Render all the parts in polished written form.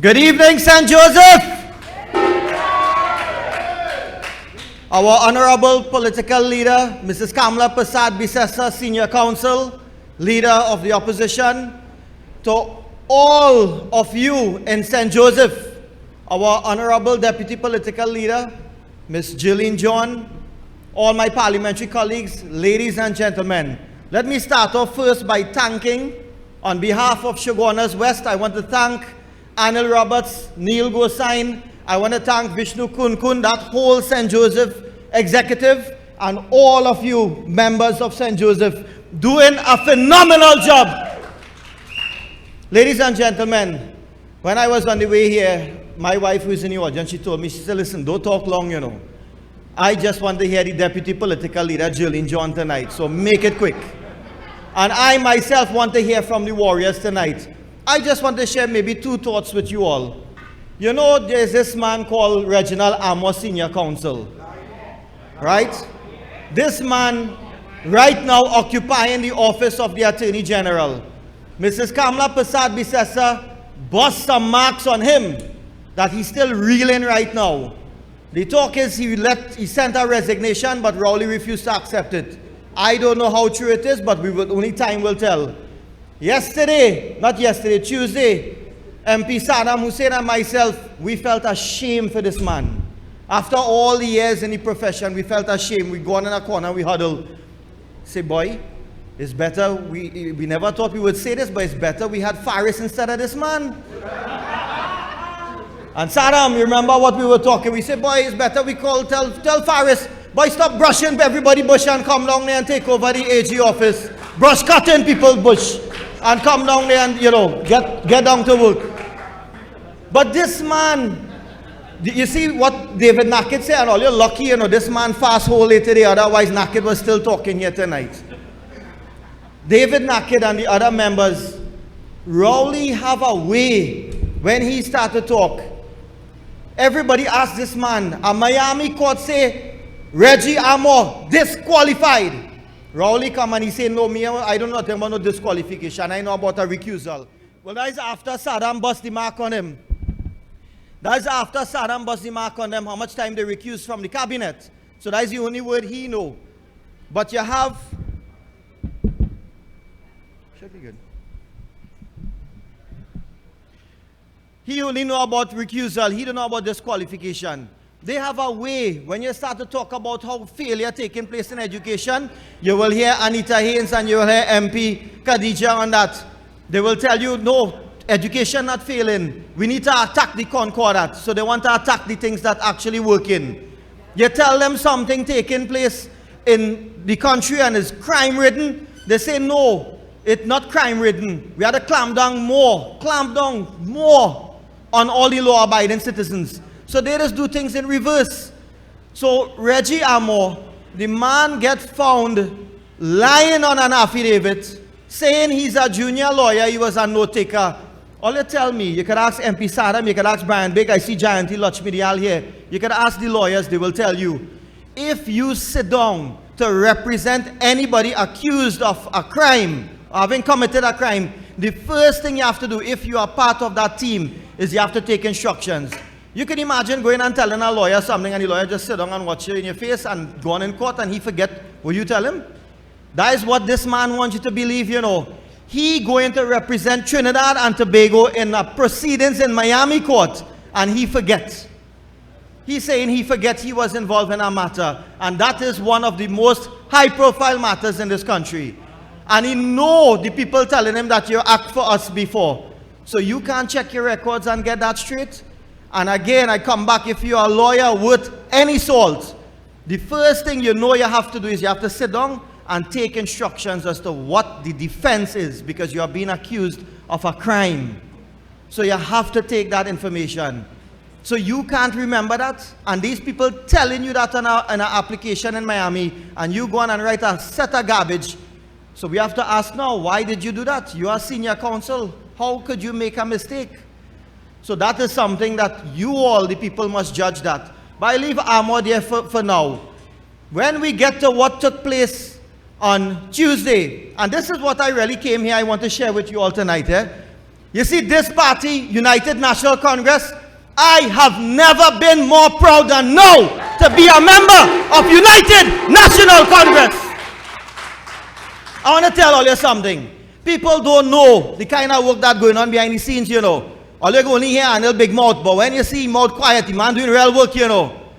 Good evening, St. Joseph. Our honorable political leader, Mrs. Kamala Prasad Bisesa, Senior Counsel, Leader of the Opposition, to all of you in St. Joseph, our honorable Deputy Political Leader, Ms. Jillian John, all my parliamentary colleagues, ladies and gentlemen. Let me start off first by thanking, on behalf of Shogunas West, I want to thank Anil Roberts, Neil Gosain, I want to thank Vishnu Kunkun, that whole St. Joseph executive, and all of you members of St. Joseph, doing a phenomenal job. Ladies and gentlemen, when I was on the way here, my wife who is in the audience, she told me, she said, listen, don't talk long, you know. I just want to hear the Deputy Political Leader, Jillian John, tonight, so make it quick. And I myself want to hear from the warriors tonight. I just want to share maybe two thoughts with you all. You know, there's this man called Reginald Amos, Senior Counsel. Right? This man, right now, occupying the office of the Attorney General. Mrs. Kamala Prasad Bisesa bust some marks on him that he's still reeling right now. The talk is he sent a resignation, but Rowley refused to accept it. I don't know how true it is, but only time will tell. Tuesday, MP Saddam Hussein and myself, we felt ashamed for this man. After all the years in the profession, we felt ashamed. We go on in a corner, we huddle. Say, boy, it's better. We never thought we would say this, but it's better we had Faris instead of this man. And Saddam, you remember what we were talking? We said, boy, it's better we tell Faris, boy, stop brushing everybody bush and come down there and take over the AG office. Brush cutting people's bush and come down there and, you know, get down to work. But this man, you see what David Nackett said, and all, you're lucky, you know, this man fast hold it today, otherwise Nackett was still talking here tonight. David Nackett and the other members, Rowley have a way when he started to talk. Everybody asked this man, a Miami court say, Reggie Amor disqualified. Rowley come and he say, no, me, I don't know nothing about no disqualification. I know about a recusal. Well, that is after Saddam bust the mark on him. That is after Saddam bust the mark on them, how much time they recused from the cabinet. So that is the only word he know. But you have, should be good. He only know about recusal. He don't know about disqualification. They have a way, when you start to talk about how failure taking place in education, you will hear Anita Haynes and you will hear MP Khadija on that. They will tell you, no, education not failing. We need to attack the concordat. So they want to attack the things that actually working. You tell them something taking place in the country and is crime-ridden. They say, no, it's not crime-ridden. We have to clamp down more on all the law-abiding citizens. So they just do things in reverse. So Reggie Amor, the man gets found lying on an affidavit, saying he's a junior lawyer, he was a note taker. All you tell me, you can ask MP Saddam, you can ask Brian Big, I see Jayanti Lakshmidiyal here. You can ask the lawyers, they will tell you. If you sit down to represent anybody accused of a crime, or having committed a crime, the first thing you have to do, if you are part of that team, is you have to take instructions. You can imagine going and telling a lawyer something and the lawyer just sit down and watch you in your face and go on in court and he forget what you tell him. That is what this man wants you to believe, you know. He going to represent Trinidad and Tobago in proceedings in Miami court and he forgets. He's saying he forgets he was involved in a matter, and that is one of the most high profile matters in this country. And he know the people telling him that you act for us before. So you can't check your records and get that straight. And again, I come back, if you're a lawyer worth any salt, the first thing you know you have to do is you have to sit down and take instructions as to what the defense is, because you are being accused of a crime. So you have to take that information. So you can't remember that, and these people telling you that on an application in Miami, and you go on and write a set of garbage. So we have to ask now, why did you do that? You are senior counsel. How could you make a mistake? So that is something that you all, the people, must judge that. But I leave Amor there for now. When we get to what took place on Tuesday, and this is what I really came here, I want to share with you all tonight. You see, this party, United National Congress, I have never been more proud than now to be a member of United National Congress. I want to tell all you something. People don't know the kind of work that's going on behind the scenes, you know. All you only hear Anil big mouth, but when you see mouth quiet, the man doing real work, you know.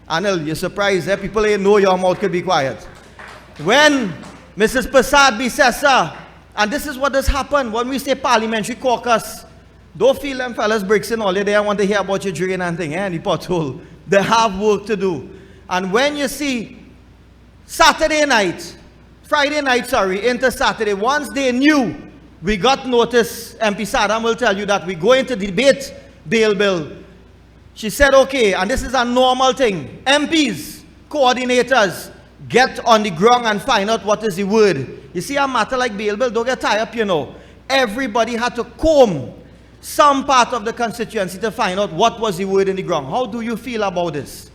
Anil, you're surprised that people ain't know your mouth could be quiet. When Mrs. Prasad Bisesa, and this is what has happened when we say parliamentary caucus, don't feel them fellas breaks in all day. I want to hear about your drinking and thing, the pothole. They have work to do. And when you see Friday night, into Saturday, once they knew we got notice, MP Saddam will tell you that we're going to debate bail bill. She said, okay, and this is a normal thing. MPs, coordinators, get on the ground and find out what is the word. You see, a matter like bail bill, don't get tied up, you know. Everybody had to comb some part of the constituency to find out what was the word in the ground. How do you feel about this?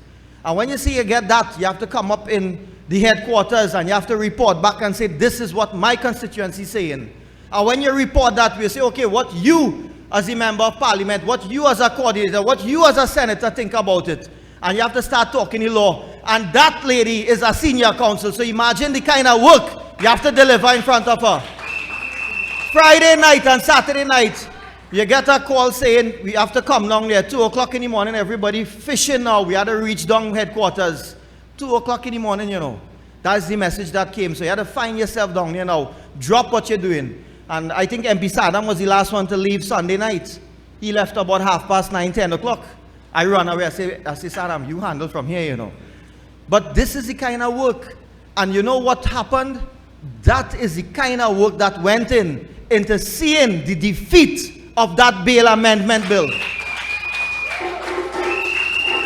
And when you see you get that, you have to come up in the headquarters and you have to report back and say, this is what my constituency is saying. And when you report that, we say, okay, what you as a member of parliament, what you as a coordinator, what you as a senator think about it. And you have to start talking the law. And that lady is a senior counsel. So imagine the kind of work you have to deliver in front of her. Friday night and Saturday night, you get a call saying, we have to come down there. 2 o'clock in the morning, everybody fishing now. We had to reach down headquarters. 2 o'clock in the morning, you know. That's the message that came. So you had to find yourself down here now. Drop what you're doing. And I think MP Saddam was the last one to leave Sunday night. He left about 9:30, 10 o'clock. I run away. I say, Saddam, you handle from here, you know. But this is the kind of work. And you know what happened? That is the kind of work that went into seeing the defeat of that bail amendment bill.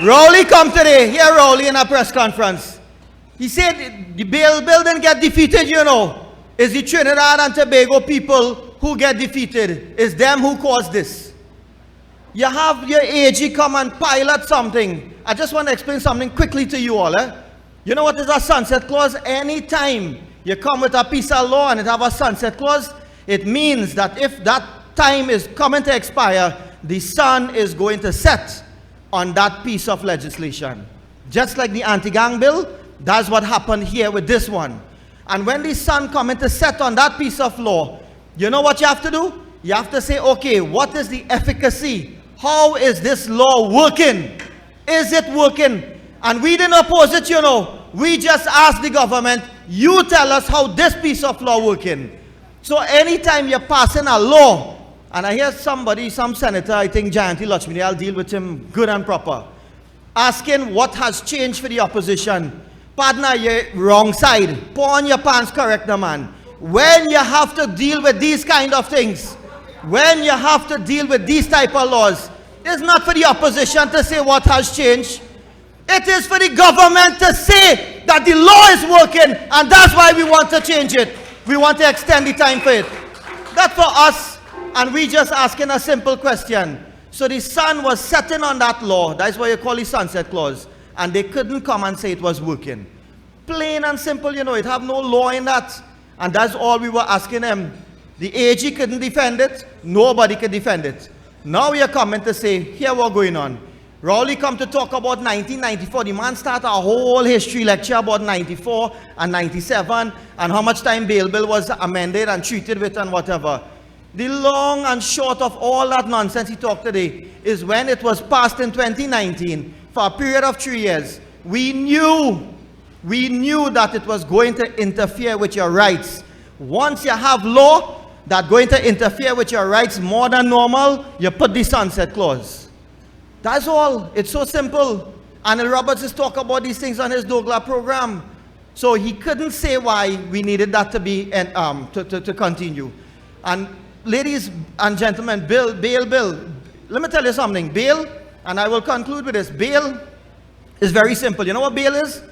Rowley come today. Here Rowley in a press conference. He said the bail bill didn't get defeated, you know. It's the Trinidad and Tobago people who get defeated. It's them who caused this. You have your AG come and pilot something. I just want to explain something quickly to you all. You know what is a sunset clause? Anytime you come with a piece of law and it have a sunset clause, it means that if that time is coming to expire, the sun is going to set on that piece of legislation. Just like the anti-gang bill, that's what happened here with this one. And when the sun coming to set on that piece of law, you know what you have to do? You have to say, okay, what is the efficacy? How is this law working? Is it working? And we didn't oppose it, you know. We just asked the government, you tell us how this piece of law working. So anytime you're passing a law, and I hear somebody, some senator, I think Jayanti Lakshmi, I'll deal with him good and proper, asking what has changed for the opposition. Partner, you're wrong side. Put on your pants correct, no man. When you have to deal with these kind of things, when you have to deal with these type of laws, it's not for the opposition to say what has changed. It is for the government to say that the law is working, and that's why we want to change it. We want to extend the time for it. That's for us, and we just asking a simple question. So the sun was setting on that law. That's why you call it sunset clause. And they couldn't come and say it was working. Plain and simple, you know, it have no law in that. And that's all we were asking them. The AG couldn't defend it. Nobody could defend it. Now we are coming to say, here what's going on. Rowley come to talk about 1994. The man started a whole history lecture about 94 and 97 and how much time bail bill was amended and treated with and whatever. The long and short of all that nonsense he talked today is when it was passed in 2019, for a period of 3 years, we knew that it was going to interfere with your rights. Once you have law that's going to interfere with your rights more than normal, you put the sunset clause. That's all. It's so simple. Anil Roberts is talking about these things on his Douglas program. So he couldn't say why we needed that to be to continue. And ladies and gentlemen, bail bill. Let me tell you something. Bail, and I will conclude with this. Bail is very simple. You know what bail is?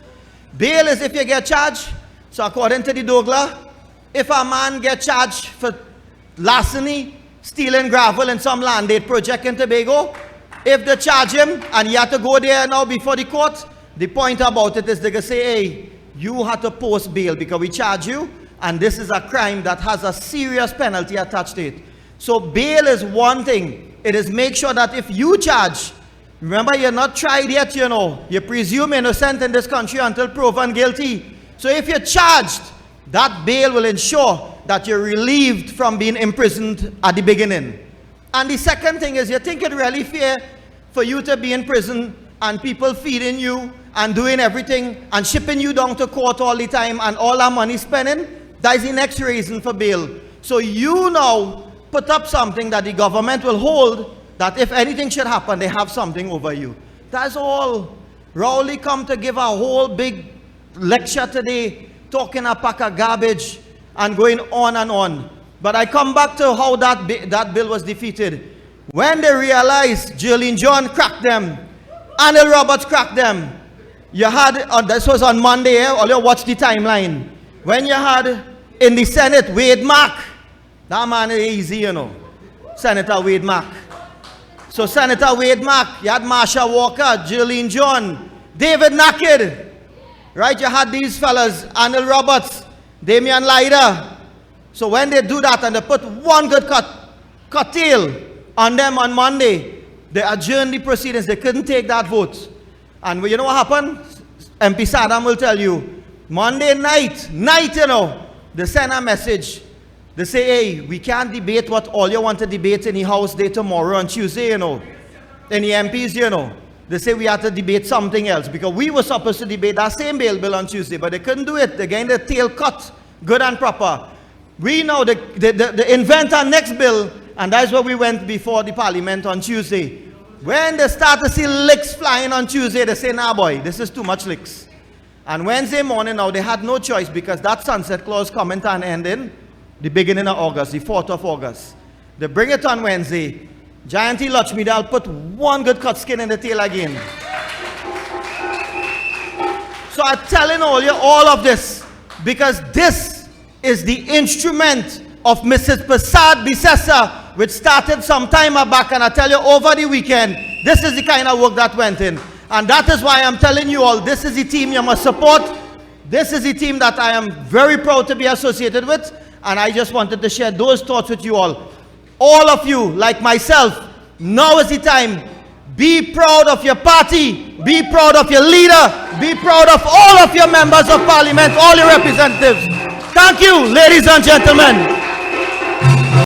Bail is if you get charged. So according to the Douglas, if a man get charged for larceny, stealing gravel in some land-aid project in Tobago, if they charge him and he had to go there now before the court, the point about it is they can say, hey, you had to post bail because we charge you, and this is a crime that has a serious penalty attached to it. So bail is one thing. It is make sure that if you charge, remember you're not tried yet, you know. You presume innocent in this country until proven guilty. So if you're charged, that bail will ensure that you're relieved from being imprisoned at the beginning. And the second thing is, you think it really fair for you to be in prison and people feeding you and doing everything and shipping you down to court all the time and all that money spending? That is the next reason for bail. So you now put up something that the government will hold, that if anything should happen, they have something over you. That's all. Rowley come to give a whole big lecture today, talking a pack of garbage and going on and on. But I come back to how that bill was defeated. When they realized Jerlene John cracked them, Anil Roberts cracked them. You had, this was on Monday, all you watch the timeline. When you had in the Senate, Wade Mack. That man is easy, you know. Senator Wade Mack. So Senator Wade Mack, you had Marsha Walker, Jerlene John, David Naked. Right, you had these fellas, Anil Roberts, Damian Lyda. So when they do that and they put one good curtail on them on Monday, they adjourned the proceedings. They couldn't take that vote. And you know what happened? MP Saddam will tell you. Monday night, you know, they send a message. They say, hey, we can't debate what all you want to debate in the House Day tomorrow on Tuesday, you know. And the MPs, you know. They say we have to debate something else because we were supposed to debate that same bail bill on Tuesday, but they couldn't do it. They're getting their tail cut, good and proper. We know they invent our next bill, and that's where we went before the Parliament on Tuesday. When they start to see licks flying on Tuesday, they say, nah boy, this is too much licks. And Wednesday morning now, they had no choice because that sunset clause coming to an end in the beginning of August, the 4th of August. They bring it on Wednesday. Jayanti Lakshmidal put one good cut skin in the tail again. So I'm telling all of this because this is the instrument of Mrs. Prasad Bisesa, which started some time back, and I tell you over the weekend, this is the kind of work that went in. And that is why I'm telling you all, this is the team you must support. This is the team that I am very proud to be associated with, and I just wanted to share those thoughts with you all. All of you, like myself, now is the time. Be proud of your party. Be proud of your leader. Be proud of all of your members of parliament, all your representatives. Thank you, ladies and gentlemen.